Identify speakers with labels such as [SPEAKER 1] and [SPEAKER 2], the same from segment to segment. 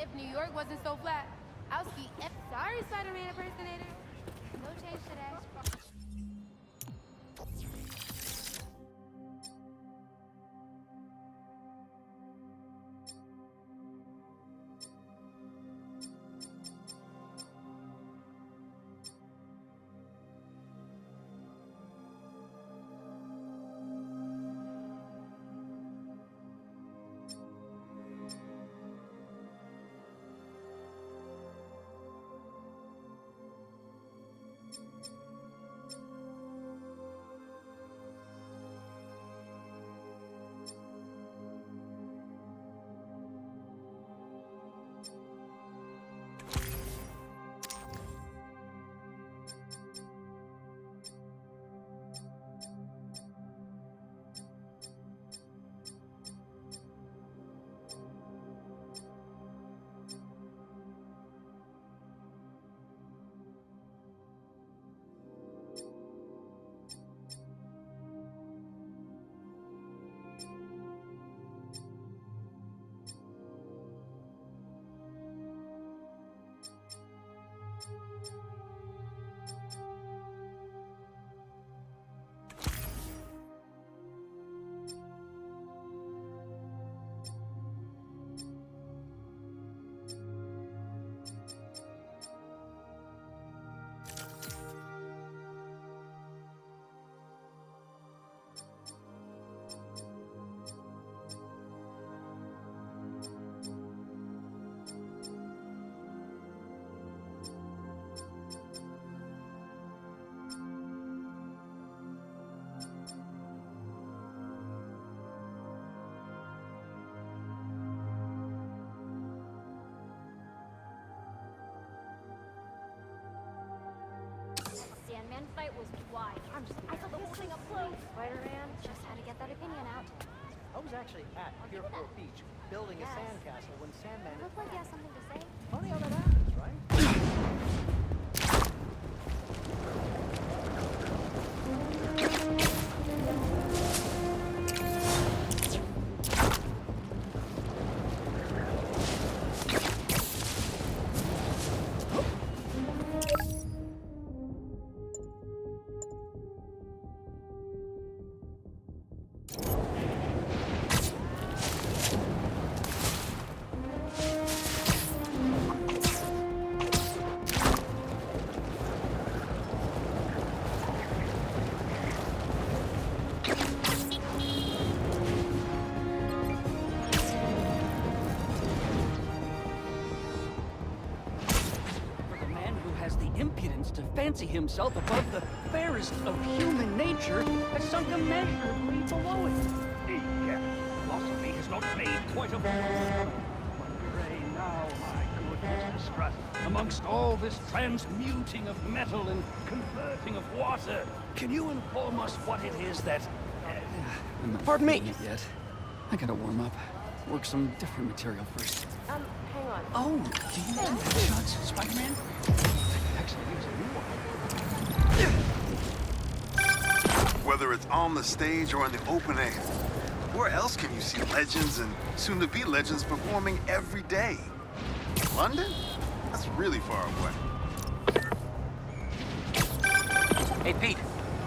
[SPEAKER 1] If New York wasn't so flat, I'll ski. Sorry, Spider-Man impersonator. No change today.
[SPEAKER 2] Sandman fight was wild. I thought the whole thing up close. Spider-Man just had to get that opinion out.
[SPEAKER 3] I was actually at Pierport Beach, building a sandcastle when Sandman...
[SPEAKER 2] Looks like he has something to say.
[SPEAKER 3] Funny how that happens, right?
[SPEAKER 4] Impudence to fancy himself above the fairest of human nature has sunk immeasurably below it.
[SPEAKER 5] Philosophy has not made quite a pray now, my good Mr. Strut. Amongst all this transmuting of metal and converting of water, can you inform us what it is that...
[SPEAKER 4] I'm not
[SPEAKER 6] Pardon me.
[SPEAKER 4] feeling it yet. I gotta warm up. Work some different material first.
[SPEAKER 2] Hang on.
[SPEAKER 4] Oh, do you have headshots, Spider-Man?
[SPEAKER 7] Whether it's on the stage or in the open air, where else can you see legends and soon-to-be legends performing every day? London? That's really far away.
[SPEAKER 8] Hey, Pete.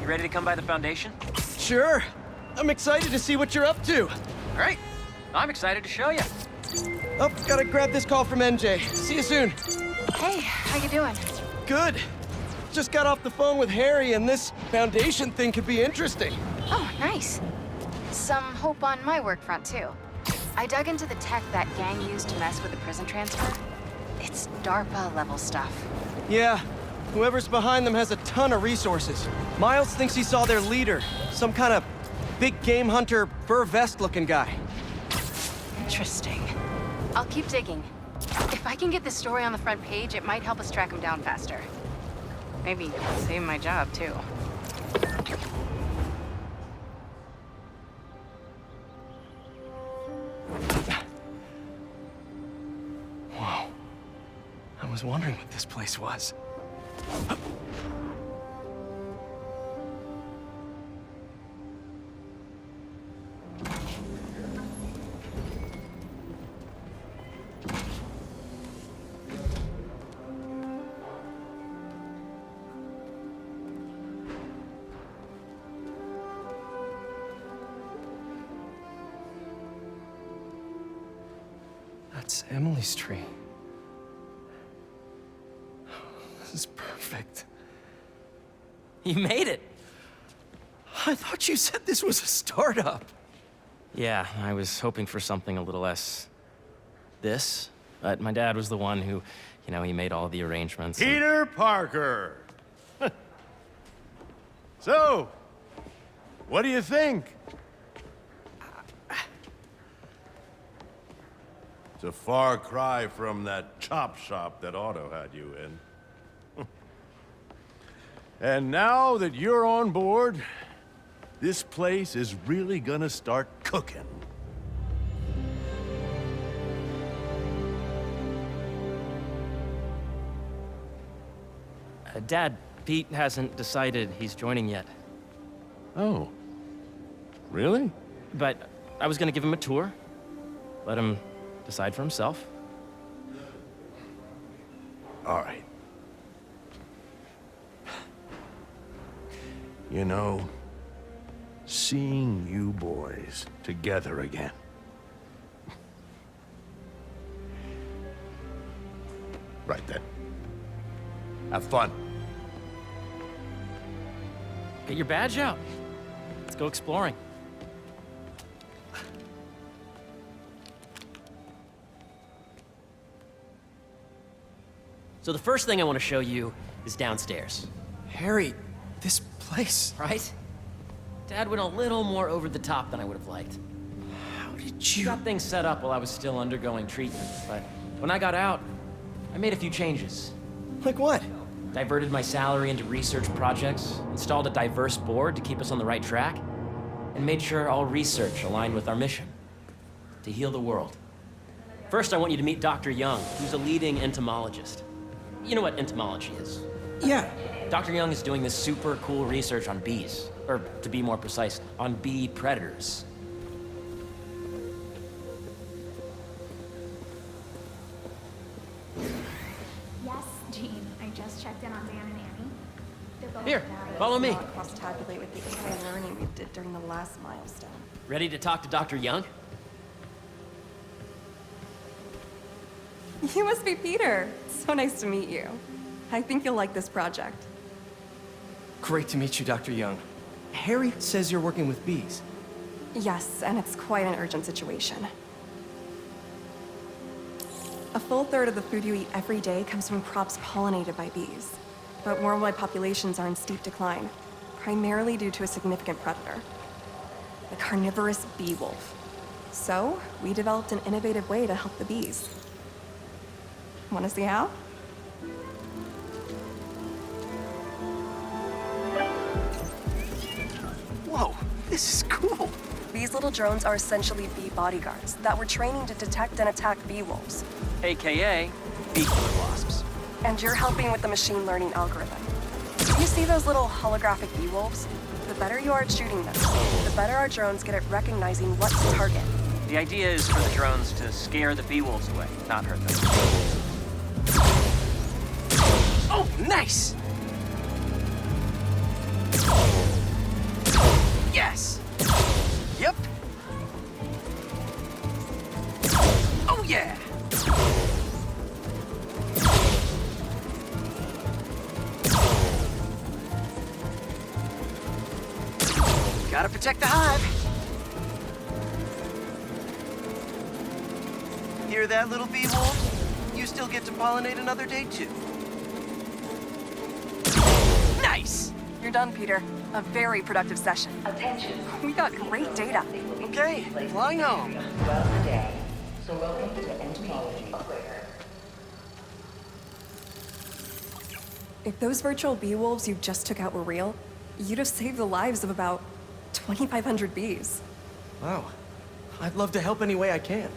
[SPEAKER 8] You ready to come by the Foundation?
[SPEAKER 6] Sure. I'm excited to see what you're up to.
[SPEAKER 8] Great. I'm excited to show you.
[SPEAKER 6] Oh, gotta grab this call from NJ. See you soon.
[SPEAKER 2] Hey, how you doing?
[SPEAKER 6] Good. Just got off the phone with Harry, and this Foundation thing could be interesting.
[SPEAKER 9] Oh, nice. Some hope on my work front, too. I dug into the tech that gang used to mess with the prison transfer. It's DARPA-level stuff.
[SPEAKER 6] Yeah, whoever's behind them has a ton of resources. Miles thinks he saw their leader, some kind of big game hunter, fur vest-looking guy.
[SPEAKER 9] Interesting. I'll keep digging. If I can get this story on the front page, it might help us track him down faster. Maybe save my job, too.
[SPEAKER 6] Whoa. I was wondering what this place was. That's Emily's tree. This is perfect.
[SPEAKER 10] You made it!
[SPEAKER 6] I thought you said this was a startup.
[SPEAKER 10] Yeah, I was hoping for something a little less... this. But my dad was the one who, he made all the arrangements. and-
[SPEAKER 11] Peter Parker! So, what do you think? It's a far cry from that chop shop that Otto had you in. And now that you're on board, this place is really gonna start cooking.
[SPEAKER 10] Dad, Pete hasn't decided he's joining yet.
[SPEAKER 11] Oh. Really?
[SPEAKER 10] But I was gonna give him a tour. Let him decide for himself.
[SPEAKER 11] All right. You know, seeing you boys together again. Right then. Have fun.
[SPEAKER 10] Get your badge out. Let's go exploring. So the first thing I want to show you is downstairs.
[SPEAKER 6] Harry, this place...
[SPEAKER 10] Right? Dad went a little more over the top than I would have liked.
[SPEAKER 6] How did
[SPEAKER 10] He
[SPEAKER 6] you...
[SPEAKER 10] got things set up while I was still undergoing treatment, but when I got out, I made a few changes.
[SPEAKER 6] Like what?
[SPEAKER 10] Diverted my salary into research projects, installed a diverse board to keep us on the right track, and made sure all research aligned with our mission, to heal the world. First, I want you to meet Dr. Young, who's a leading entomologist. You know what entomology is?
[SPEAKER 6] Yeah.
[SPEAKER 10] Dr. Young is doing this super cool research on bees, or to be more precise, on bee predators.
[SPEAKER 12] Yes, Jean. I just checked in on Dan and Annie. They're both
[SPEAKER 10] Here, follow me.
[SPEAKER 13] Cross-tabulate with the AI learning we did during the last milestone.
[SPEAKER 10] Ready to talk to Dr. Young?
[SPEAKER 13] You must be Peter. So nice to meet you. I think you'll like this project.
[SPEAKER 6] Great to meet you, Dr. Young. Harry says you're working with bees.
[SPEAKER 13] Yes, and it's quite an urgent situation. A full third of the food you eat every day comes from crops pollinated by bees. But worldwide populations are in steep decline, primarily due to a significant predator, the carnivorous bee wolf. So, we developed an innovative way to help the bees. Want to see how?
[SPEAKER 6] Whoa, this is cool.
[SPEAKER 13] These little drones are essentially bee bodyguards that we're training to detect and attack bee wolves.
[SPEAKER 8] AKA bee killer wasps.
[SPEAKER 13] And you're helping with the machine learning algorithm. You see those little holographic bee wolves? The better you are at shooting them, the better our drones get at recognizing what to target.
[SPEAKER 8] The idea is for the drones to scare the bee wolves away, not hurt them.
[SPEAKER 10] Oh, nice! Yes! Yep! Oh, yeah! Gotta protect the hive.
[SPEAKER 6] Hear that, little bee wolf? You still get to pollinate another day, too.
[SPEAKER 10] Nice!
[SPEAKER 13] You're done, Peter. A very productive session.
[SPEAKER 14] Attention.
[SPEAKER 13] We got great data.
[SPEAKER 6] Okay, flying home.
[SPEAKER 14] Throughout the day. So welcome to Entomology Aquarium.
[SPEAKER 13] If those virtual bee wolves you just took out were real, you'd have saved the lives of about 2,500 bees.
[SPEAKER 6] Wow. I'd love to help any way I can.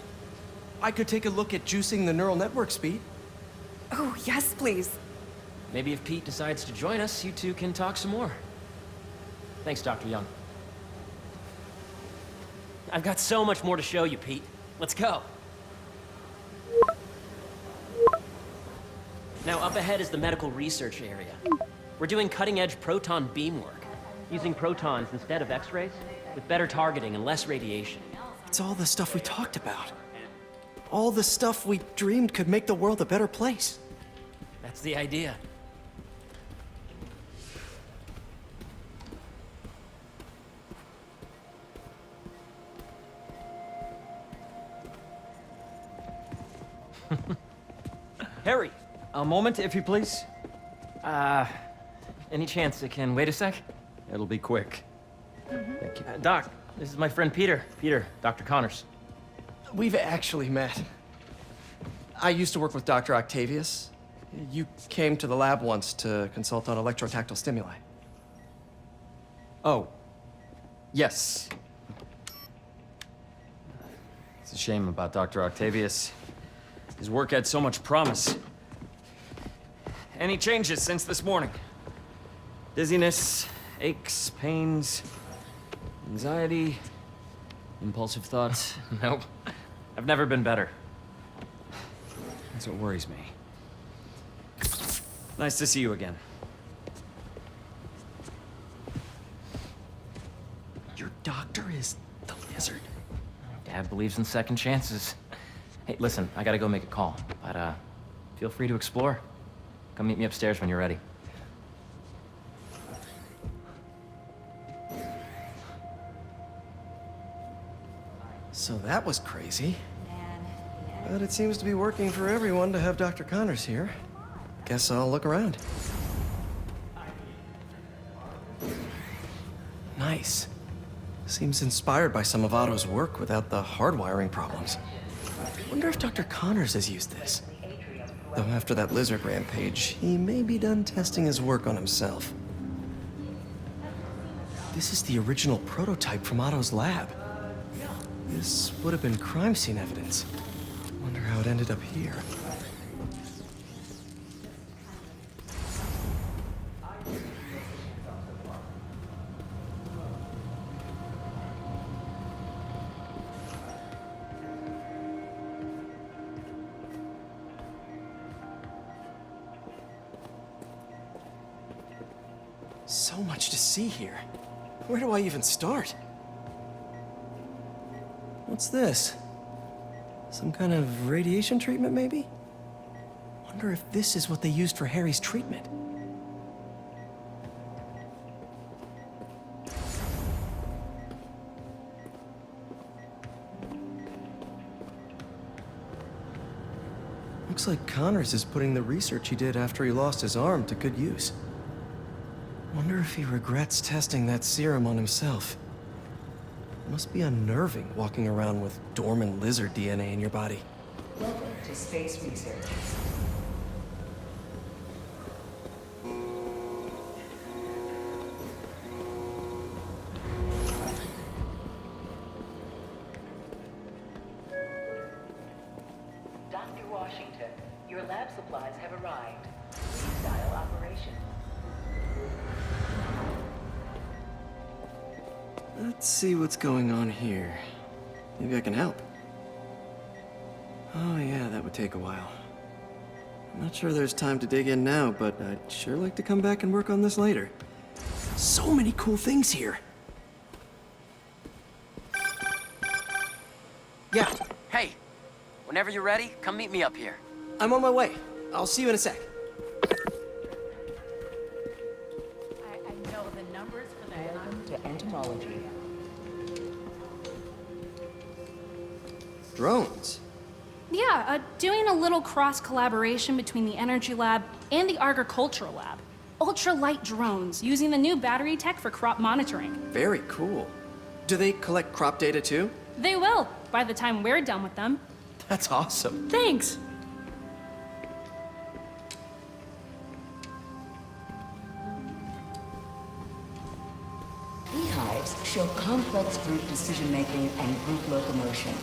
[SPEAKER 6] I could take a look at juicing the neural network speed.
[SPEAKER 13] Oh, yes, please.
[SPEAKER 10] Maybe if Pete decides to join us, you two can talk some more. Thanks, Dr. Young. I've got so much more to show you, Pete. Let's go. Now, up ahead is the medical research area. We're doing cutting-edge proton beam work, using protons instead of X-rays, with better targeting and less radiation.
[SPEAKER 6] It's all the stuff we talked about. all the stuff we dreamed could make the world a better place.
[SPEAKER 10] That's the idea. Harry, a moment, if you please. Any chance it can wait a sec? It'll be quick. Thank you. Doc, this is my friend Peter. Peter, Dr. Connors.
[SPEAKER 6] We've actually met. I used to work with Dr. Octavius. You came to the lab once to consult on electrotactile stimuli.
[SPEAKER 10] Oh. Yes. It's a shame about Dr. Octavius. His work had so much promise. Any changes since this morning? Dizziness, aches, pains, anxiety, impulsive thoughts? Nope. I've never been better. That's what worries me. Nice to see you again.
[SPEAKER 6] Your doctor is the lizard.
[SPEAKER 10] Dad believes in second chances. Hey, listen, I gotta go make a call, but feel free to explore. Come meet me upstairs when you're ready.
[SPEAKER 6] So that was crazy. But it seems to be working for everyone to have Dr. Connors here. Guess I'll look around. Nice. Seems inspired by some of Otto's work without the hardwiring problems. Wonder if Dr. Connors has used this. Though after that lizard rampage, he may be done testing his work on himself. This is the original prototype from Otto's lab. This would have been crime scene evidence. Wonder how it ended up here. So much to see here. Where do I even start? What's this? Some kind of radiation treatment, maybe? Wonder if this is what they used for Harry's treatment. Looks like Connors is putting the research he did after he lost his arm to good use. Wonder if he regrets testing that serum on himself. Must be unnerving walking around with dormant lizard DNA in your body.
[SPEAKER 14] Welcome to Space Research. Dr. Washington, your lab supplies have arrived. Please dial operation.
[SPEAKER 6] Let's see what's going on here. Maybe I can help. Oh yeah, that would take a while. I'm not sure there's time to dig in now, but I'd sure like to come back and work on this later. So many cool things here. Yeah.
[SPEAKER 10] Hey, whenever you're ready, come meet me up here.
[SPEAKER 6] I'm on my way. I'll see you in a sec.
[SPEAKER 14] I know the numbers for that. Welcome to entomology.
[SPEAKER 6] Drones.
[SPEAKER 15] Yeah, doing a little cross-collaboration between the Energy Lab and the Agricultural Lab. Ultralight drones, using the new battery tech for crop monitoring.
[SPEAKER 6] Very cool. Do they collect crop data too?
[SPEAKER 15] They will, by the time we're done with them.
[SPEAKER 6] That's awesome.
[SPEAKER 15] Thanks.
[SPEAKER 14] Beehives show complex group decision-making and group locomotion.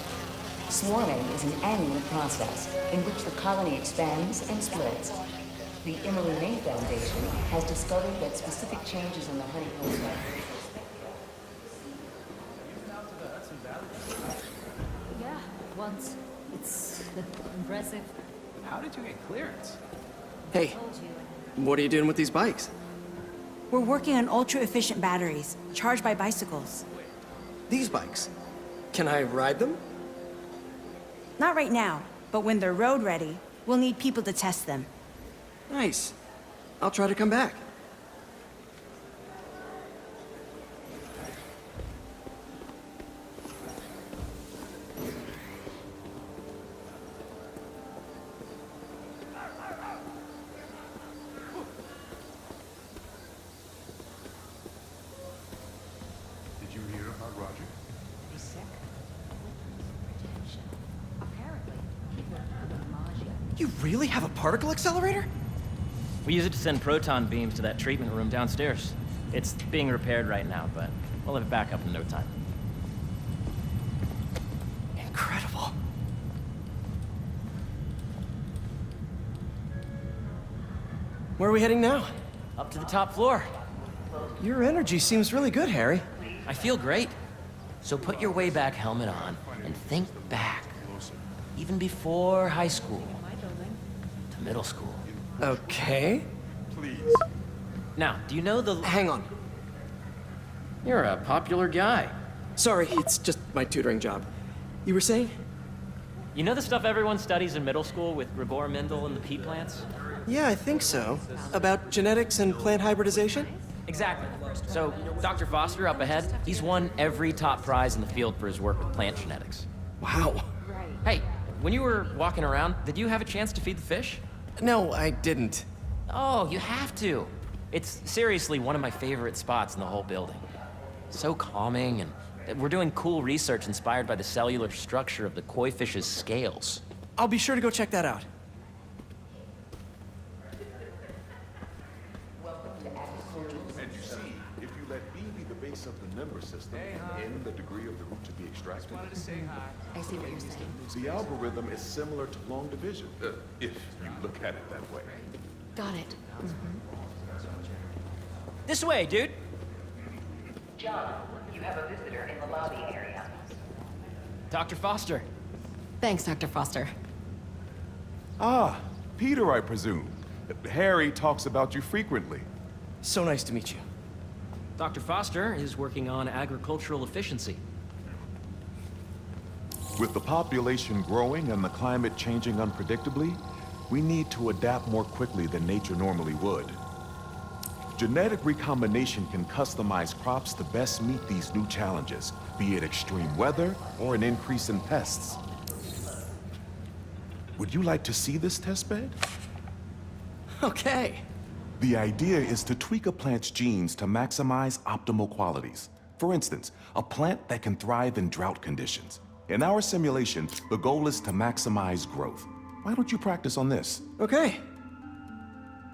[SPEAKER 14] Swarming is an annual process in which the colony expands and splits. The Emily May Foundation has discovered that specific changes in the honeycomb
[SPEAKER 16] Yeah, once. It's impressive.
[SPEAKER 3] How did you get clearance?
[SPEAKER 6] Hey, what are you doing with these bikes?
[SPEAKER 17] We're working on ultra-efficient batteries, charged by bicycles.
[SPEAKER 6] These bikes. Can I ride them?
[SPEAKER 17] Not right now, but when they're road ready, we'll need people to test them.
[SPEAKER 6] Nice. I'll try to come back.
[SPEAKER 11] Did you hear about Roger?
[SPEAKER 16] He's sick. Apparently, he worked for the Magia.
[SPEAKER 6] You really have a particle accelerator?
[SPEAKER 10] We use it to send proton beams to that treatment room downstairs. It's being repaired right now, but we'll have it back up in no time.
[SPEAKER 6] Incredible. Where are we heading now?
[SPEAKER 10] Up to the top floor.
[SPEAKER 6] Your energy seems really good, Harry.
[SPEAKER 10] I feel great. So put your Wayback helmet on and think back. Even before high school. To middle school.
[SPEAKER 6] Okay.
[SPEAKER 11] Please.
[SPEAKER 10] Now, do you know the...
[SPEAKER 6] Hang on.
[SPEAKER 10] You're a popular guy.
[SPEAKER 6] Sorry, it's just my tutoring job. You were saying?
[SPEAKER 10] You know the stuff everyone studies in middle school with Gregor Mendel and the pea plants?
[SPEAKER 6] Yeah, I think so. About genetics and plant hybridization?
[SPEAKER 10] Exactly. So, Dr. Foster up ahead, he's won every top prize in the field for his work with plant genetics.
[SPEAKER 6] Wow.
[SPEAKER 10] Hey, when you were walking around, did you have a chance to feed the fish?
[SPEAKER 6] No, I didn't.
[SPEAKER 10] Oh, you have to. It's seriously one of my favorite spots in the whole building. So calming, and we're doing cool research inspired by the cellular structure of the koi fish's scales.
[SPEAKER 6] I'll be sure to go check that out.
[SPEAKER 11] And you see, if you let B be the base of the number system, and N the degree of the root to be extracted,
[SPEAKER 9] I see what you're saying.
[SPEAKER 11] the algorithm is similar to long division, if you look at it that way.
[SPEAKER 9] Got it.
[SPEAKER 10] This way, dude.
[SPEAKER 18] John, you have a visitor in the lobby area.
[SPEAKER 10] Dr. Foster.
[SPEAKER 9] Thanks, Dr. Foster.
[SPEAKER 11] Ah, Peter, I presume. Harry talks about you frequently.
[SPEAKER 6] So nice to meet you.
[SPEAKER 10] Dr. Foster is working on agricultural efficiency.
[SPEAKER 11] With the population growing and the climate changing unpredictably, we need to adapt more quickly than nature normally would. Genetic recombination can customize crops to best meet these new challenges, be it extreme weather or an increase in pests. Would you like to see this testbed?
[SPEAKER 6] Okay.
[SPEAKER 11] The idea is to tweak a plant's genes to maximize optimal qualities. For instance, a plant that can thrive in drought conditions. In our simulation, the goal is to maximize growth. Why don't you practice on this?
[SPEAKER 6] Okay.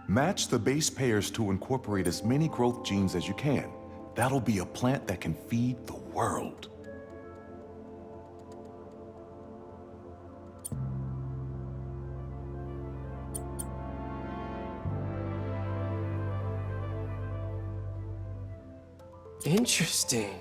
[SPEAKER 11] Match the base pairs to incorporate as many growth genes as you can. That'll be a plant that can feed the world.
[SPEAKER 6] Interesting.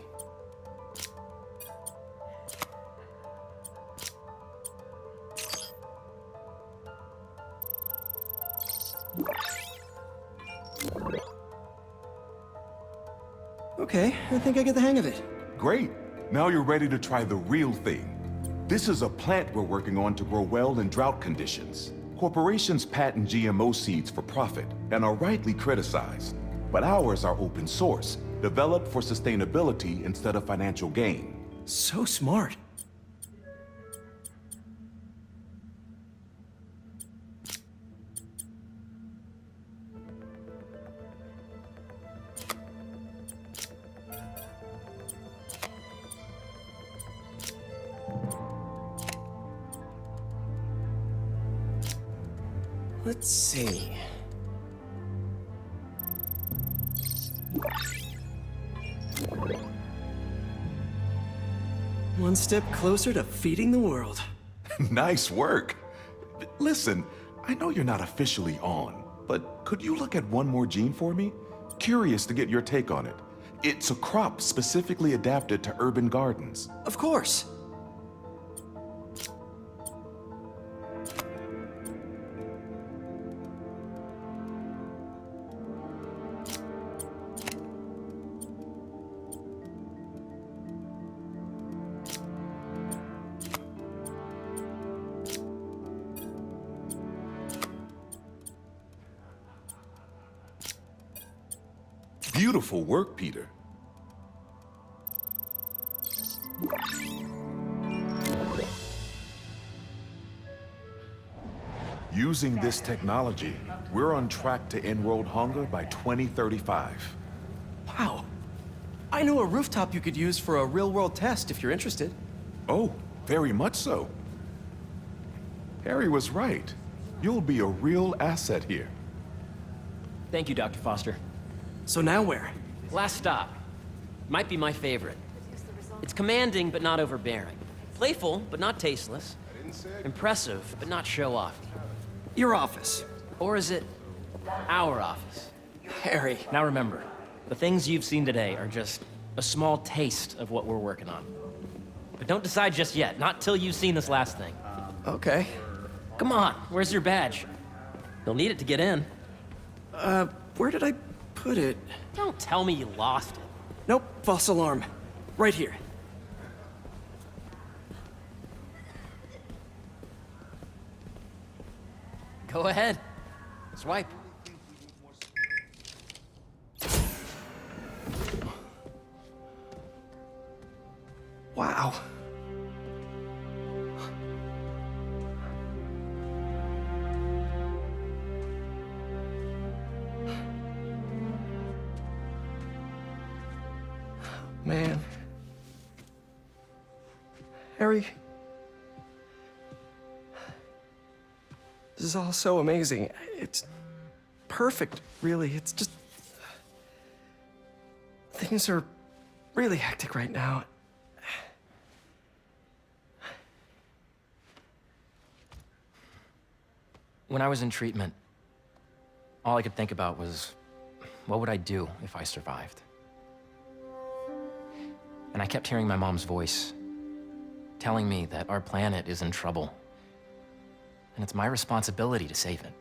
[SPEAKER 6] Okay, I think I get the hang of it.
[SPEAKER 11] Great. Now you're ready to try the real thing. This is a plant we're working on to grow well in drought conditions. Corporations patent GMO seeds for profit and are rightly criticized. But ours are open source, developed for sustainability instead of financial gain.
[SPEAKER 6] So smart. Let's see. One step closer to feeding the world.
[SPEAKER 11] Nice work. Listen, I know you're not officially on, but could you look at one more gene for me? Curious to get your take on it. It's a crop specifically adapted to urban gardens.
[SPEAKER 6] Of course.
[SPEAKER 11] Beautiful work, Peter. Using this technology, we're on track to end world hunger by 2035.
[SPEAKER 6] Wow. I know a rooftop you could use for a real-world test if you're interested.
[SPEAKER 11] Oh, very much so. Harry was right. You'll be a real asset here.
[SPEAKER 10] Thank you, Dr. Foster.
[SPEAKER 6] So now where?
[SPEAKER 10] Last stop. Might be my favorite. It's commanding, but not overbearing. Playful, but not tasteless. Impressive, but not show-off.
[SPEAKER 6] Your office.
[SPEAKER 10] Or is it our office?
[SPEAKER 6] Harry.
[SPEAKER 10] Now remember, the things you've seen today are just a small taste of what we're working on. But don't decide just yet, not till you've seen this last thing.
[SPEAKER 6] Okay.
[SPEAKER 10] Come on, where's your badge? You'll need it to get in.
[SPEAKER 6] Where did I put it?
[SPEAKER 10] Don't tell me you lost it.
[SPEAKER 6] Nope, false alarm. Right here.
[SPEAKER 10] Go ahead. Swipe.
[SPEAKER 6] Wow. Man. Harry. This is all so amazing. It's perfect, really. It's just... Things are really hectic right now.
[SPEAKER 10] When I was in treatment, all I could think about was, what would I do if I survived? And I kept hearing my mom's voice, telling me that our planet is in trouble, and it's my responsibility to save it.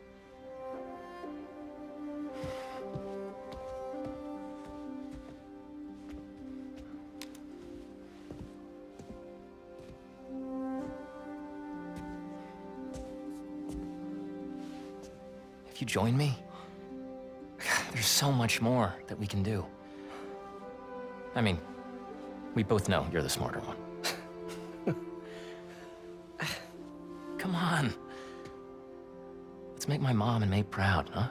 [SPEAKER 10] If you join me, there's so much more that we can do. I mean, we both know you're the smarter one. Come on. Let's make my mom and May proud, huh?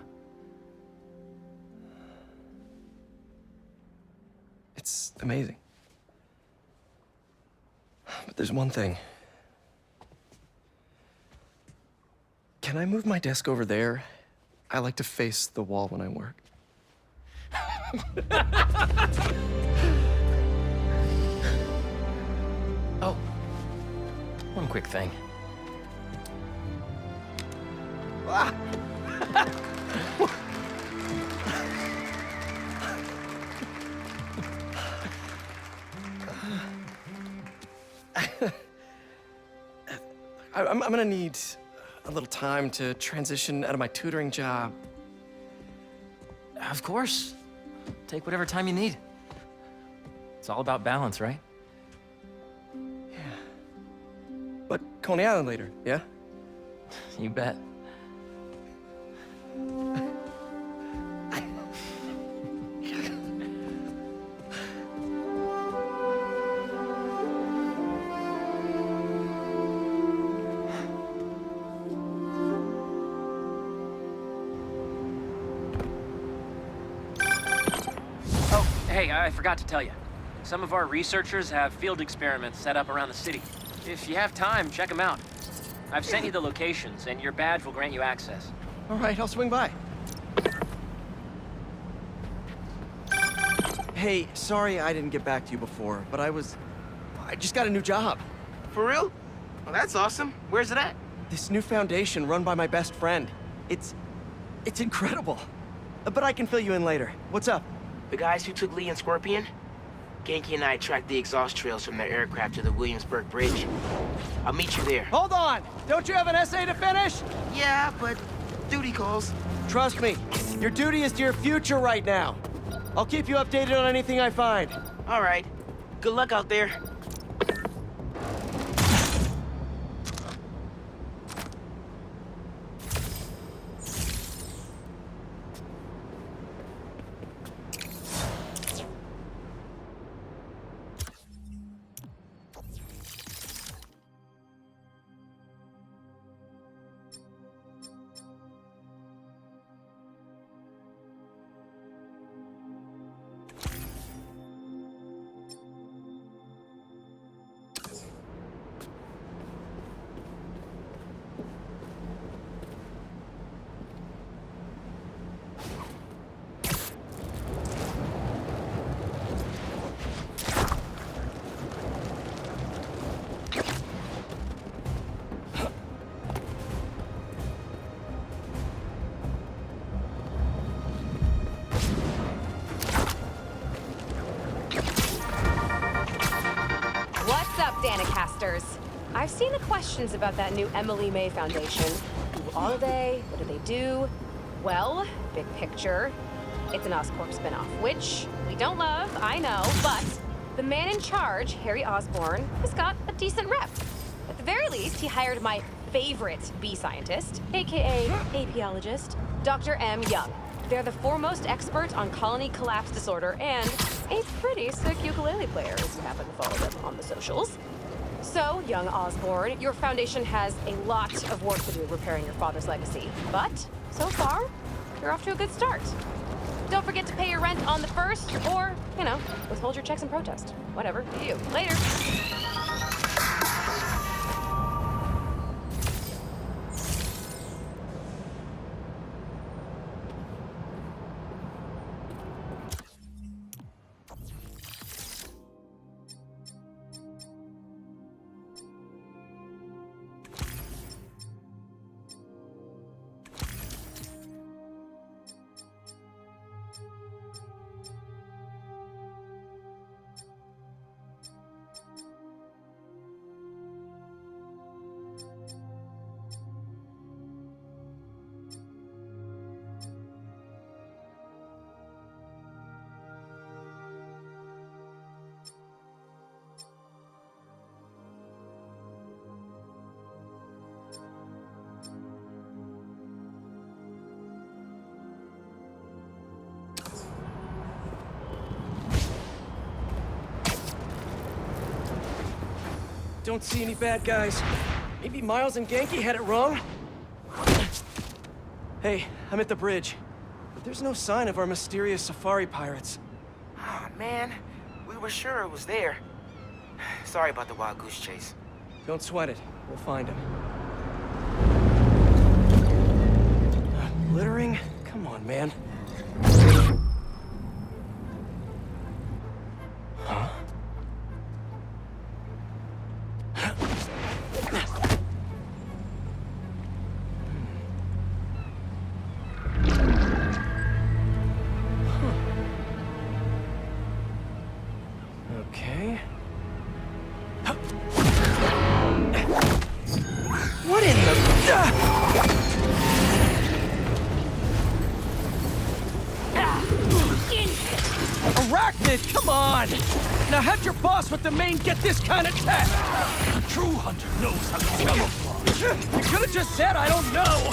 [SPEAKER 6] It's amazing. But there's one thing. Can I move my desk over there? I like to face the wall when I work.
[SPEAKER 10] Oh, one quick thing.
[SPEAKER 6] Ah! I'm gonna need a little time to transition out of my tutoring job.
[SPEAKER 10] Of course. Take whatever time you need. It's all about balance, right?
[SPEAKER 6] Yeah. But Coney Island later, yeah?
[SPEAKER 10] You bet. Hey, I forgot to tell you. Some of our researchers have field experiments set up around the city. If you have time, check them out. I've sent you the locations, and your badge will grant you access.
[SPEAKER 6] All right, I'll swing by. Hey, sorry I didn't get back to you before, but I just got a new job.
[SPEAKER 19] For real? Well, that's awesome. Where's it at?
[SPEAKER 6] This new foundation run by my best friend. It's incredible. But I can fill you in later. What's up?
[SPEAKER 19] The guys who took Lee and Scorpion? Genki and I tracked the exhaust trails from their aircraft to the Williamsburg Bridge. I'll meet you there.
[SPEAKER 6] Hold on! Don't you have an essay to finish?
[SPEAKER 19] Yeah, but duty calls.
[SPEAKER 6] Trust me, your duty is to your future right now. I'll keep you updated on anything I find.
[SPEAKER 19] All right. Good luck out there.
[SPEAKER 20] Danicasters. I've seen the questions about that new Emily May Foundation. Who are they? What do they do? Well, big picture, it's an Oscorp spinoff, which we don't love, I know, but the man in charge, Harry Osborn, has got a decent rep. At the very least, he hired my favorite bee scientist, aka apiologist, Dr. M. Young. They're the foremost expert on colony collapse disorder and a pretty sick ukulele player if you happen to follow them on the socials. So, young Osborn, your foundation has a lot of work to do repairing your father's legacy. But, so far, you're off to a good start. Don't forget to pay your rent on the 1st, or, withhold your checks in protest. Whatever, do you. Later.
[SPEAKER 6] Don't see any bad guys. Maybe Miles and Genki had it wrong? Hey, I'm at the bridge. But there's no sign of our mysterious safari pirates.
[SPEAKER 19] Oh, man. We were sure it was there. Sorry about the wild goose chase.
[SPEAKER 6] Don't sweat it. We'll find him. Littering? Come on, man. Huh? Okay. What in the... Arachnid, come on! Now have your boss with the main get this kind of tech!
[SPEAKER 5] A true hunter knows how to camouflage.
[SPEAKER 6] You could have just said I don't know!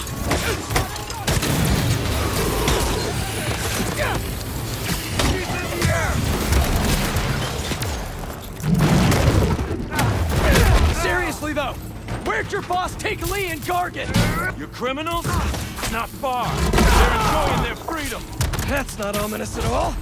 [SPEAKER 6] Seriously though, where'd your boss take Lee and Gargan?
[SPEAKER 5] You criminals? Not far. They're enjoying their freedom.
[SPEAKER 6] That's not ominous at all.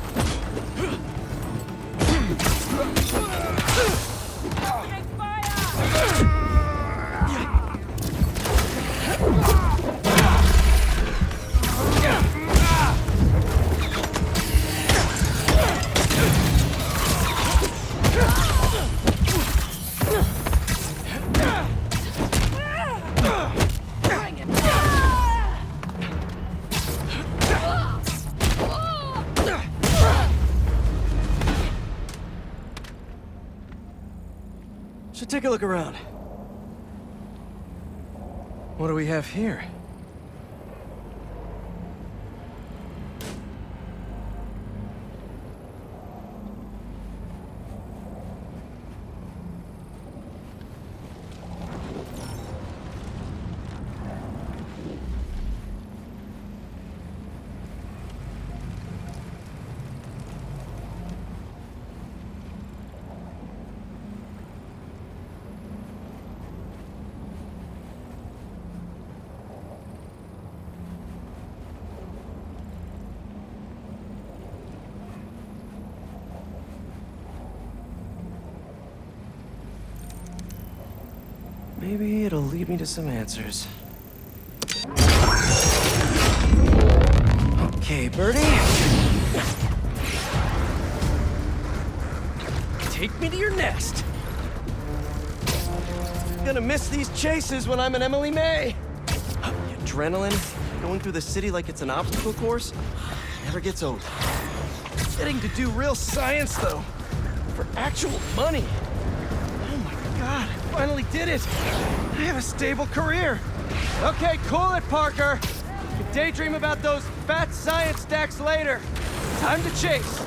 [SPEAKER 6] Should take a look around. What do we have here? Maybe it'll lead me to some answers. Okay, Birdie. Take me to your nest. Gonna miss these chases when I'm an Emily May. The adrenaline, going through the city like it's an obstacle course, never gets old. Getting to do real science, though, for actual money. Oh my God, I finally did it! I have a stable career! Okay, cool it, Parker! You can daydream about those fat science stacks later. Time to chase!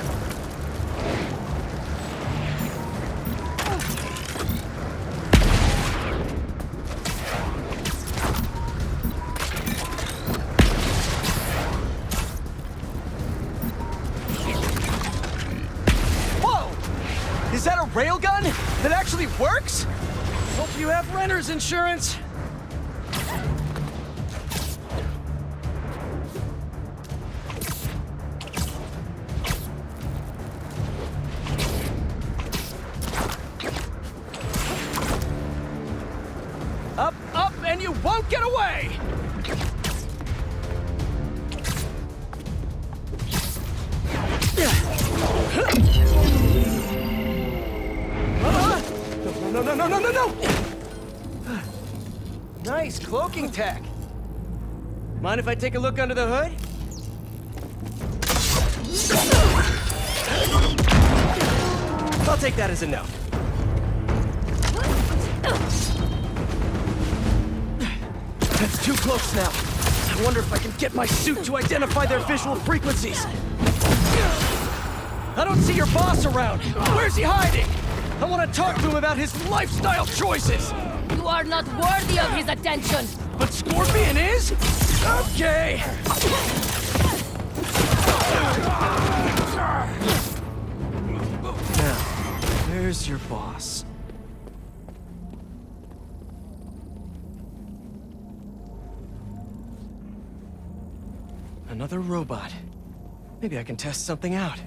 [SPEAKER 6] Whoa! Is that a railgun that actually works? Hope you have renter's insurance. Up, up, and you won't get away! No! Nice cloaking tech. Mind if I take a look under the hood? I'll take that as a no. That's too close now. I wonder if I can get my suit to identify their visual frequencies. I don't see your boss around. Where's he hiding? I want to talk to him about his lifestyle choices.
[SPEAKER 1] You are not worthy of his attention.
[SPEAKER 6] But Scorpion is? Okay. Now, where's your boss? Another robot. Maybe I can test something out.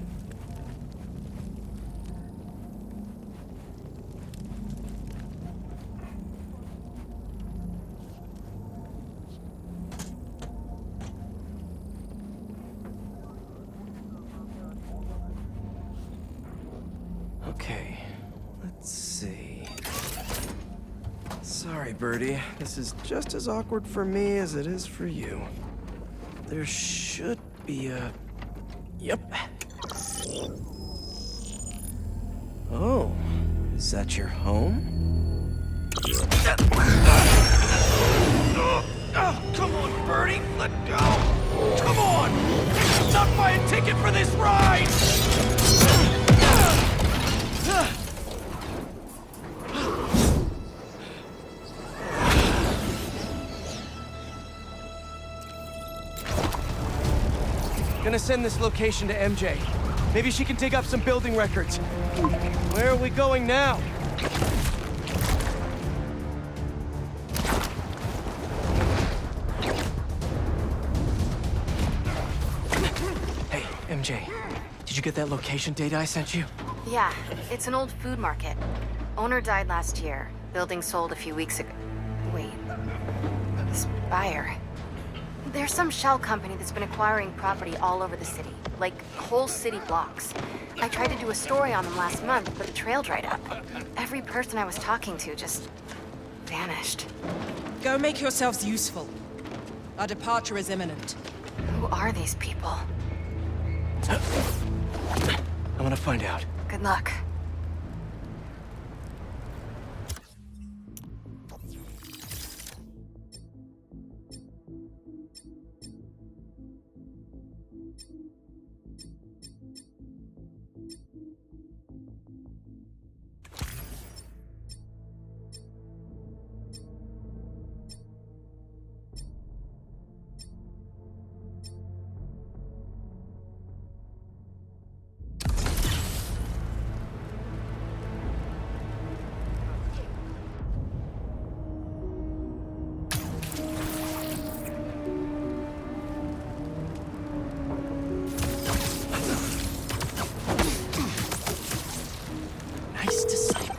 [SPEAKER 6] Okay, let's see. Sorry, Birdie. This is just as awkward for me as it is for you. There should be a... Yep. Oh, is that your home? Oh, come on, Birdie! Let go! Come on! Not buy a ticket for this ride! Gonna send this location to MJ. Maybe she can dig up some building records. Where are we going now? Hey, MJ. Did you get that location data I sent you?
[SPEAKER 9] Yeah, it's an old food market. Owner died last year. Building sold a few weeks ago. Wait. Spire. There's some shell company that's been acquiring property all over the city. Like, whole city blocks. I tried to do a story on them last month, but the trail dried up. Every person I was talking to just... vanished.
[SPEAKER 21] Go make yourselves useful. Our departure is imminent.
[SPEAKER 9] Who are these people?
[SPEAKER 6] I'm gonna find out.
[SPEAKER 9] Good luck.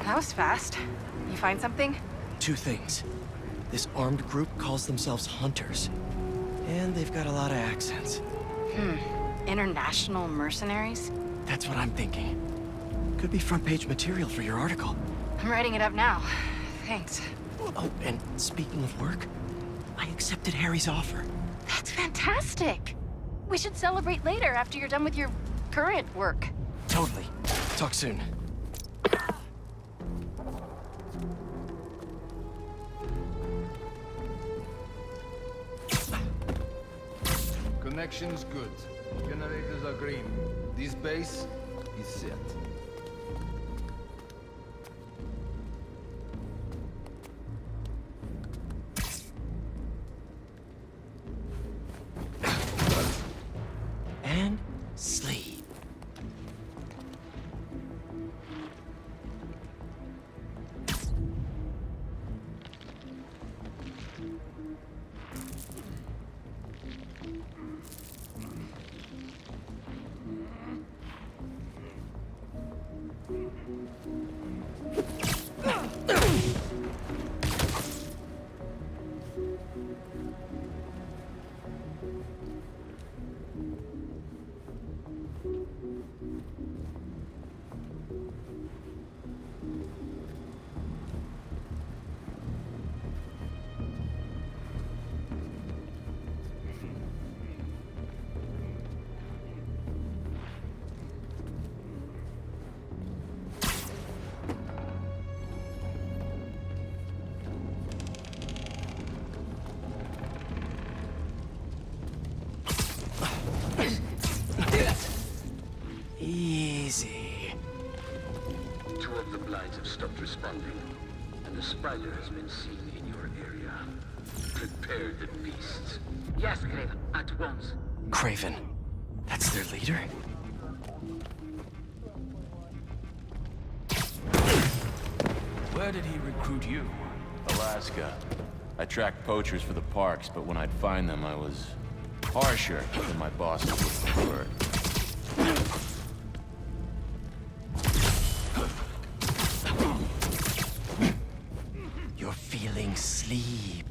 [SPEAKER 9] That was fast. You find something?
[SPEAKER 6] Two things. This armed group calls themselves Hunters. And they've got a lot of accents.
[SPEAKER 9] International mercenaries?
[SPEAKER 6] That's what I'm thinking. Could be front page material for your article.
[SPEAKER 9] I'm writing it up now. Thanks.
[SPEAKER 6] Oh, and speaking of work, I accepted Harry's offer.
[SPEAKER 9] That's fantastic. We should celebrate later after you're done with your current work.
[SPEAKER 6] Totally. Talk soon.
[SPEAKER 4] Connections good. Generators are green. This base is set.
[SPEAKER 6] And sleep. Easy.
[SPEAKER 22] 2 of the blinds have stopped responding, and the spider has been seen in your area. Prepare the beasts.
[SPEAKER 18] Yes, Craven, at once.
[SPEAKER 6] Craven. That's their leader?
[SPEAKER 5] Where did he recruit you?
[SPEAKER 23] Alaska. I tracked poachers for the parks, but when I'd find them, I was harsher than my bosses would prefer.
[SPEAKER 6] You're feeling sleepy.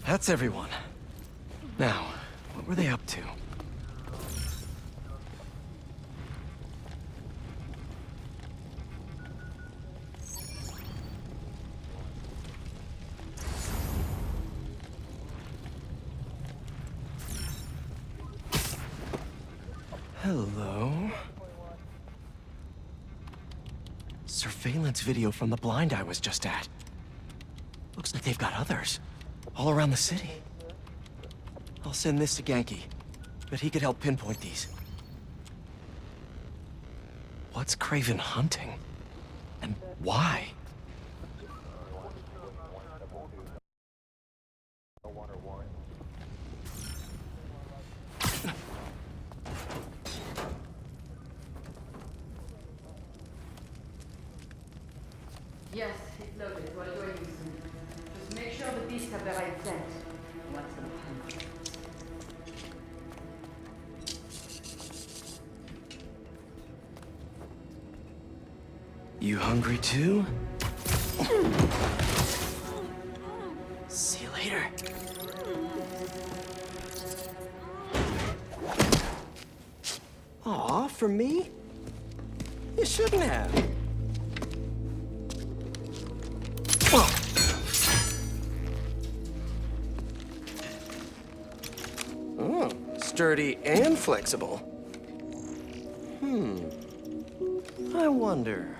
[SPEAKER 6] That's everyone. Now, what were they up to? Hello? Surveillance video from the blind I was just at. Looks like they've got others. All around the city. I'll send this to Genki. Bet he could help pinpoint these. What's Craven hunting? And why?
[SPEAKER 16] Yes, hit loaded while you're using it. Just make sure the beasts have the right scent. What's the hunt?
[SPEAKER 6] You hungry too? See you later. Aw, for me? You shouldn't have. Oh, sturdy and flexible. I wonder.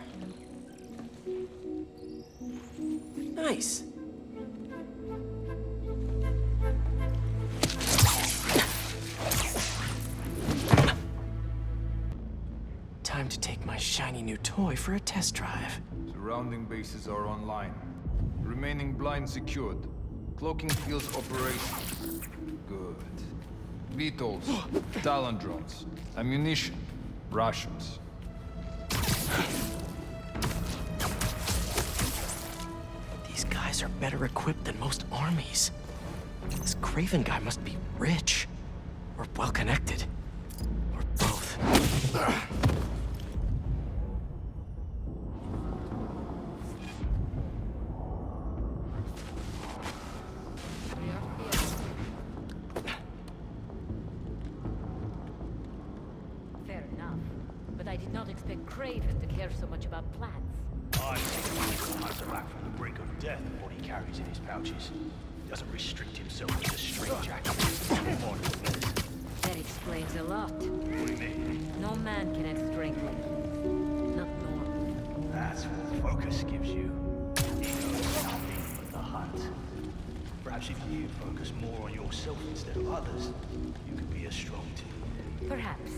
[SPEAKER 6] Nice. Time to take my shiny new toy for a test drive.
[SPEAKER 4] Surrounding bases are online. Remaining blind secured. Cloaking fields operational. Good. Beetles, Talon drones, ammunition, rations.
[SPEAKER 6] These guys are better equipped than most armies. This Craven guy must be rich. Or well-connected. Or both.
[SPEAKER 24] Fair enough. But I did not expect Craven to care so much about plants.
[SPEAKER 5] I think he was a hunter back from the brink of death and what he carries in his pouches. He doesn't restrict himself to straitjackets.
[SPEAKER 24] That explains a lot.
[SPEAKER 5] What do you mean?
[SPEAKER 24] No man can have strength like his. Not normal.
[SPEAKER 5] That's what focus gives you. He knows nothing but the hunt. Perhaps if you focus more on yourself instead of others, you could be as strong too.
[SPEAKER 24] Perhaps.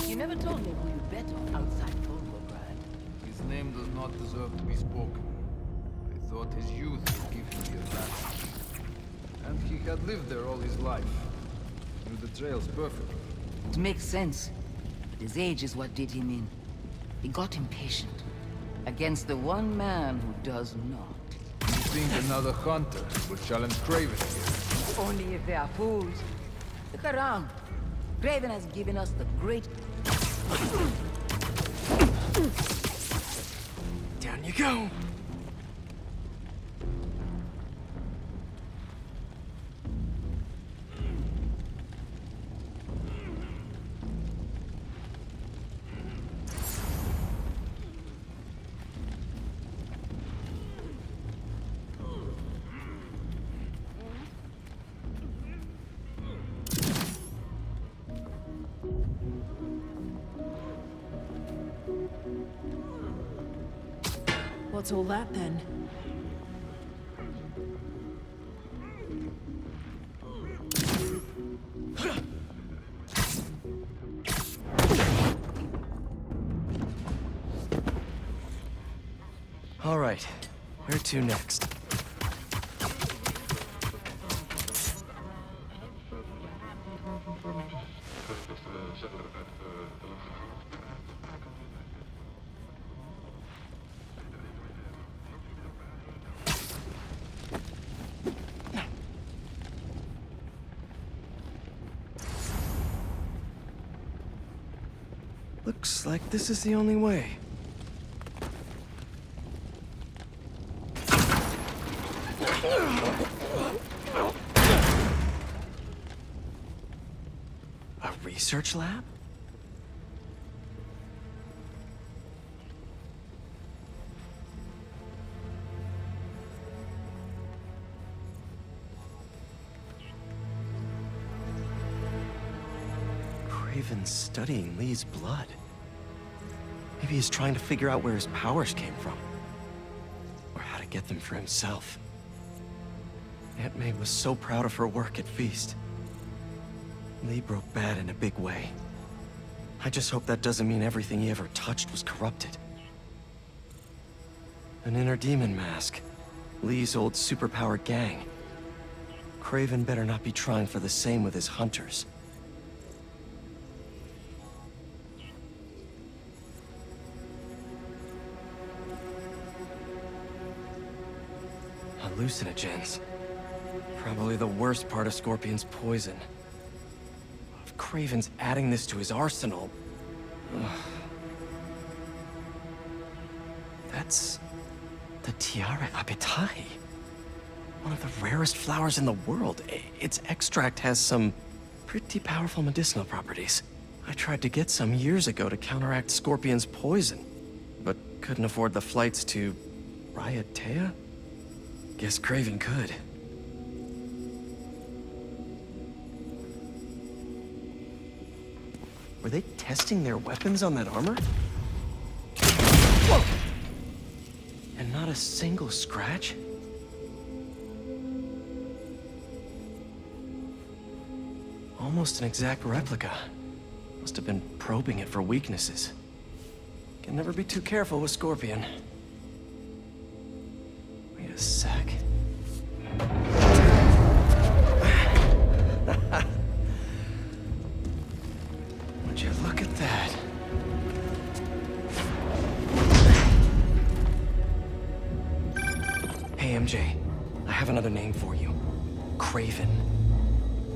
[SPEAKER 24] You never told me who you bet on outside Volgograd.
[SPEAKER 4] His name does not deserve to be spoken. I thought his youth would give him the advantage. And he had lived there all his life. Knew the trails perfectly.
[SPEAKER 2] It makes sense. But his age is what did him in. He got impatient. Against the one man who does not.
[SPEAKER 4] You think another hunter would challenge Kraven here?
[SPEAKER 2] Only if they are fools. Look around. Kraven has given us the great...
[SPEAKER 6] Down you go!
[SPEAKER 17] What's all that then?
[SPEAKER 6] All right, where to next? Looks like this is the only way. A research lab? Kraven's studying Lee's blood. Maybe he's trying to figure out where his powers came from. Or how to get them for himself. Aunt May was so proud of her work at Feast. Lee broke bad in a big way. I just hope that doesn't mean everything he ever touched was corrupted. An inner demon mask. Lee's old superpowered gang. Kraven better not be trying for the same with his hunters. Hallucinogens. Probably the worst part of Scorpion's poison. If Kraven's adding this to his arsenal... Ugh. That's... the Tiara Apitai. One of the rarest flowers in the world. Its extract has some pretty powerful medicinal properties. I tried to get some years ago to counteract Scorpion's poison, but couldn't afford the flights to Raiatea? Guess Kraven could. Were they testing their weapons on that armor? Whoa! And not a single scratch? Almost an exact replica. Must have been probing it for weaknesses. Can never be too careful with Scorpion. Wait a sec. Would you look at that? Hey, MJ. I have another name for you. Kraven.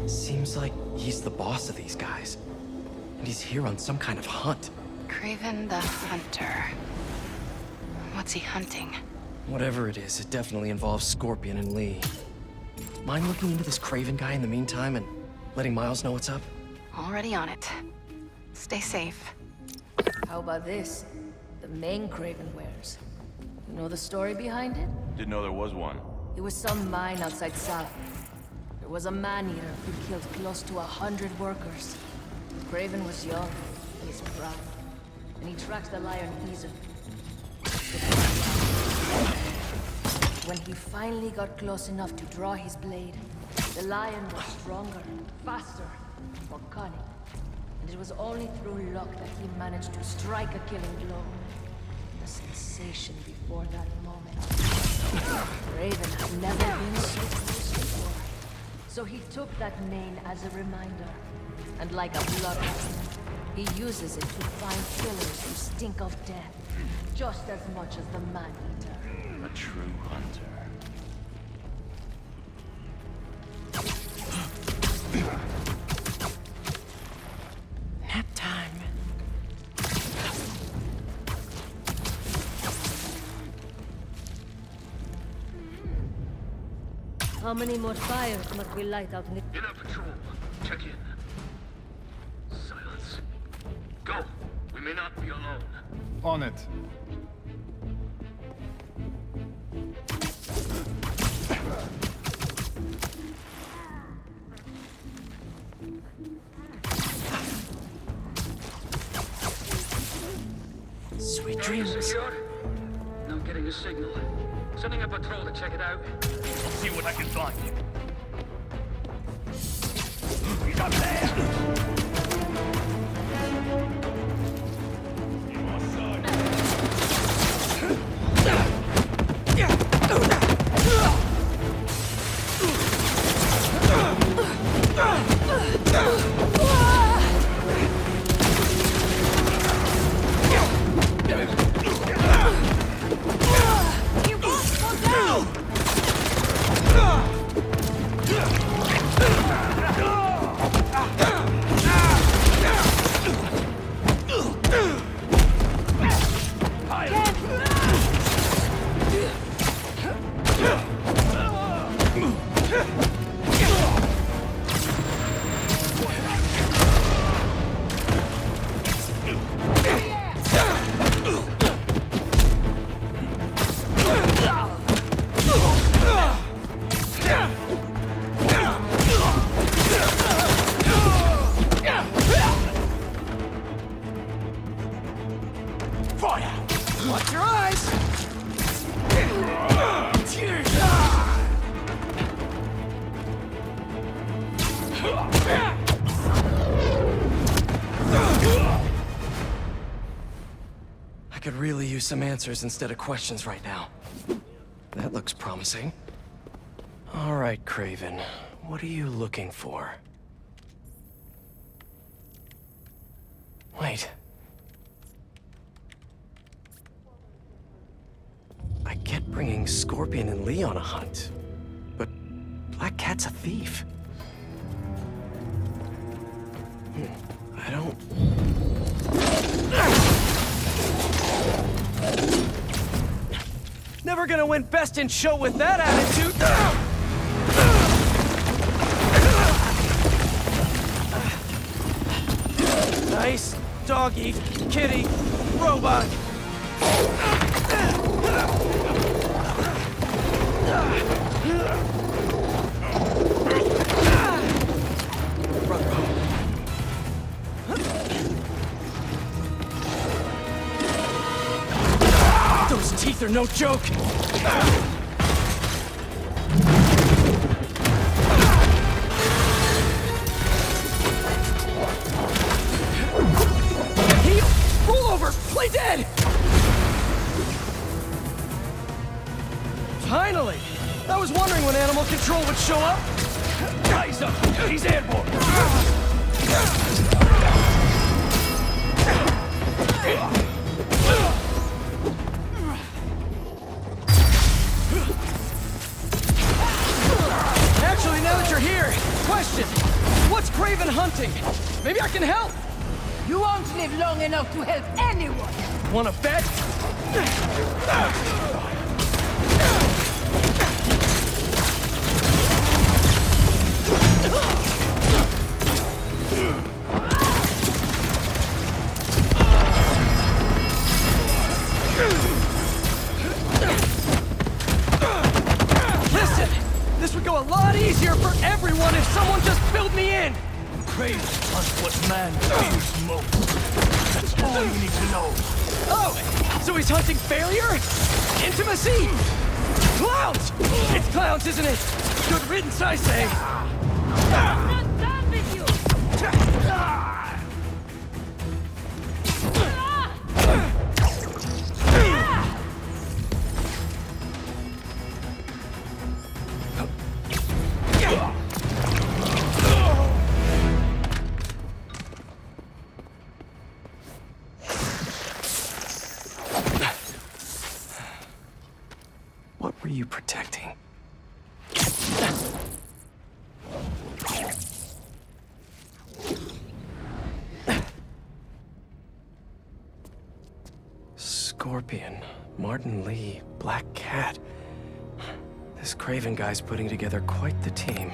[SPEAKER 6] Seems like he's the boss of these guys. And he's here on some kind of hunt.
[SPEAKER 9] Kraven the Hunter. What's he hunting?
[SPEAKER 6] Whatever it is, it definitely involves Scorpion and Lee. Mind looking into this Kraven guy in the meantime and letting Miles know what's up?
[SPEAKER 9] Already on it. Stay safe.
[SPEAKER 24] How about this? The main Craven wears. You know the story behind it?
[SPEAKER 23] Didn't know there was one.
[SPEAKER 24] It was some mine outside Salem. There was a man-eater who killed close to 100 workers. Craven was young, in his prime, and he tracked the lion easily. When he finally got close enough to draw his blade, the lion was stronger, faster, more cunning. And it was only through luck that he managed to strike a killing blow. The sensation before that moment. Raven had never been so close before. So he took that mane as a reminder. And like a bloodhound, he uses it to find killers who stink of death, just as much as the man-eater.
[SPEAKER 23] A true hunter.
[SPEAKER 6] Nap time.
[SPEAKER 24] How many more fires must we light out in the...
[SPEAKER 22] Inner patrol. Check in. Silence. Go. We may not be alone.
[SPEAKER 4] On it.
[SPEAKER 6] Sweet dreams.
[SPEAKER 22] Secure? Not getting a signal. Sending a patrol to check it out.
[SPEAKER 5] I'll see what I can find. He's up there!
[SPEAKER 6] Watch your eyes! I could really use some answers instead of questions right now. That looks promising. All right, Craven. What are you looking for? Wait. I get bringing Scorpion and Lee on a hunt, but Black Cat's a thief. I don't... Never gonna win Best in Show with that attitude! Nice doggy, kitty, robot! Those teeth are no joke! Heal! Roll over! Play dead! Finally! I was wondering when Animal Control would show up!
[SPEAKER 5] Eyes up! He's airborne!
[SPEAKER 6] Actually, now that you're here, question! What's Craven hunting? Maybe I can help!
[SPEAKER 24] You won't live long enough to help anyone!
[SPEAKER 6] Wanna bet? This would go a lot easier for everyone if someone just filled me in!
[SPEAKER 5] Craven hunts what man fears most. That's all you need to know.
[SPEAKER 6] Oh! So he's hunting failure? Intimacy? Clowns! It's clowns, isn't it? Good riddance, I say!
[SPEAKER 1] Not done with you!
[SPEAKER 6] What were you protecting? Scorpion, Martin Lee, Black Cat. This Craven guy's putting together quite the team.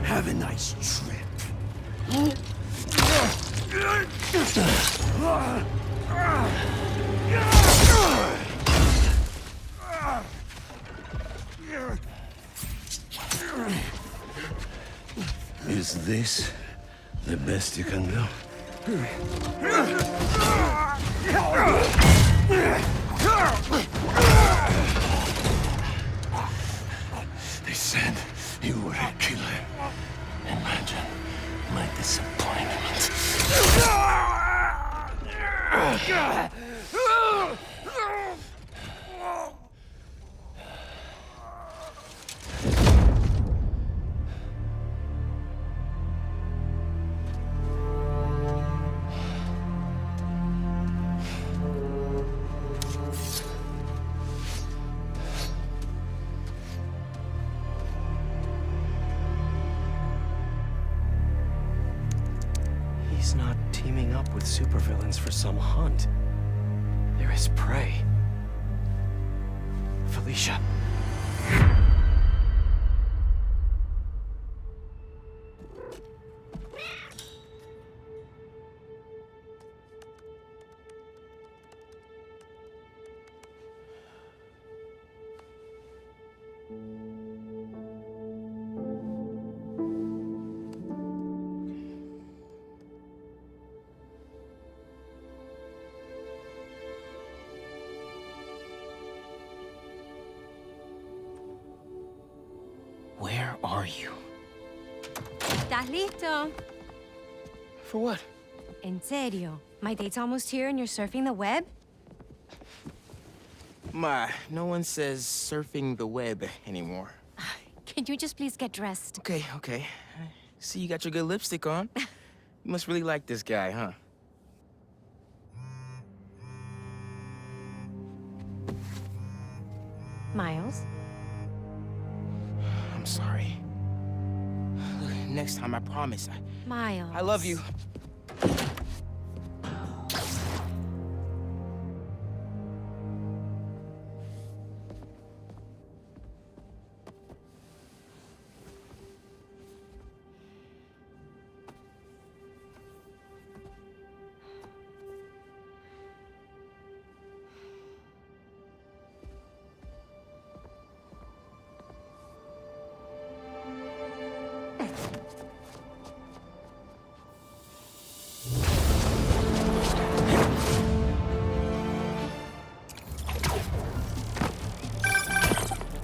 [SPEAKER 5] Have a nice trip.
[SPEAKER 22] Is this the best you can do? They said you were a killer. Imagine my disappointment.
[SPEAKER 6] He's not teaming up with supervillains for some hunt. They're his prey. Felicia.
[SPEAKER 19] Where are you?
[SPEAKER 7] ¿Estás listo?
[SPEAKER 19] For what?
[SPEAKER 7] En serio. My date's almost here and you're surfing the web?
[SPEAKER 19] Ma, no one says surfing the web anymore.
[SPEAKER 7] Can you just please get dressed?
[SPEAKER 19] Okay, okay. See, you got your good lipstick on. You must really like this guy, huh?
[SPEAKER 7] Miles?
[SPEAKER 19] I'm sorry. Look, next time, I promise.
[SPEAKER 7] Miles.
[SPEAKER 19] I love you.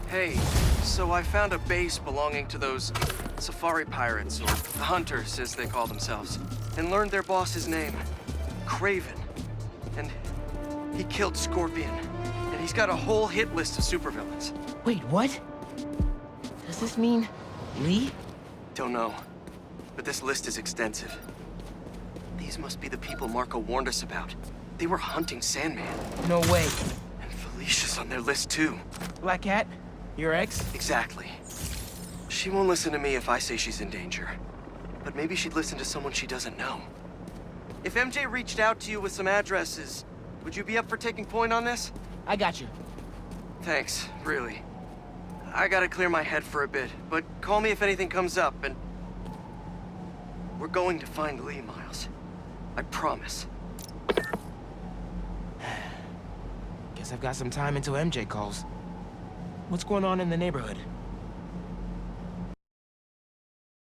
[SPEAKER 6] Hey, So I found a base belonging to those safari pirates, or hunters as they call themselves, and learned their boss's name, Craven. And he killed Scorpion, and he's got a whole hit list of supervillains.
[SPEAKER 19] Wait, what? Does this mean Lee?
[SPEAKER 6] Don't know, but this list is extensive. These must be the people Marco warned us about. They were hunting Sandman.
[SPEAKER 19] No way.
[SPEAKER 6] And Felicia's on their list too.
[SPEAKER 19] Black Cat? Your ex?
[SPEAKER 6] Exactly. She won't listen to me if I say she's in danger. But maybe she'd listen to someone she doesn't know. If MJ reached out to you with some addresses, would you be up for taking point on this?
[SPEAKER 19] I got you.
[SPEAKER 6] Thanks, really. I gotta clear my head for a bit, but call me if anything comes up, and... we're going to find Lee, Miles. I promise.
[SPEAKER 19] Guess I've got some time until MJ calls. What's going on in the neighborhood?